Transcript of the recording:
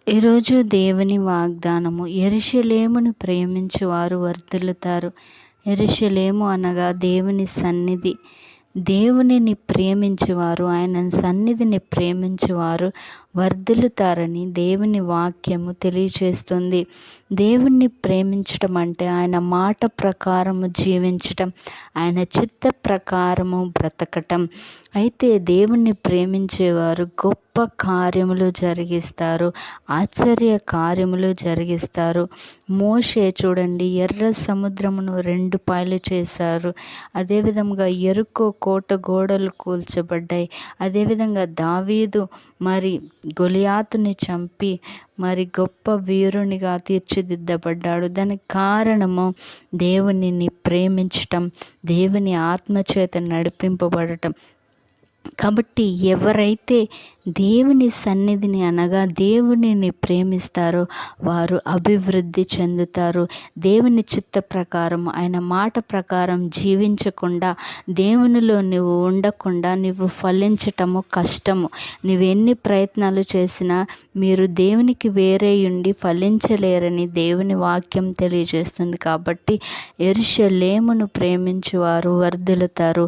ఈరోజు దేవుని వాగ్దానము, యెరూషలేమును ప్రేమించువారు వర్ధిల్లుతారు. యెరూషలేము అనగా దేవుని సన్నిధి. దేవునిని ప్రేమించువారు, ఆయన సన్నిధిని ప్రేమించువారు వర్ధిల్లుతారని దేవుని వాక్యము తెలియచేస్తుంది. దేవుణ్ణి ప్రేమించటం అంటే ఆయన మాట ప్రకారము జీవించటం, ఆయన చిత్త ప్రకారము బ్రతకటం. అయితే దేవుణ్ణి ప్రేమించేవారు గొప్ప కార్యములు జరిగిస్తారు, ఆశ్చర్య కార్యములు జరిగిస్తారు. మోషే చూడండి, ఎర్ర సముద్రమును 2 పాయలు చేశారు. అదేవిధంగా యెరికో కోట గోడలు కూల్చబడ్డాయి. అదేవిధంగా దావీదు మరి గొలియాతుని చంపి మరి గొప్ప వీరునిగా తీర్చిదిద్దబడ్డాడు. దానికి కారణము దేవునిని ప్రేమించటం, దేవుని ఆత్మచేత నడిపింపబడటం. కాబట్టి ఎవరైతే దేవుని సన్నిధిని అనగా దేవునిని ప్రేమిస్తారో వారు అభివృద్ధి చెందుతారు. దేవుని చిత్త ప్రకారం, ఆయన మాట ప్రకారం జీవించకుండా, దేవునిలో నువ్వు ఉండకుండా నువ్వు ఫలించటము కష్టము. నువ్వు ఎన్ని ప్రయత్నాలు చేసినా మీరు దేవునికి వేరే ఉండి ఫలించలేరని దేవుని వాక్యం తెలియజేస్తుంది. కాబట్టి యెరూషలేమును ప్రేమించువారు వర్ధిల్లుతారు.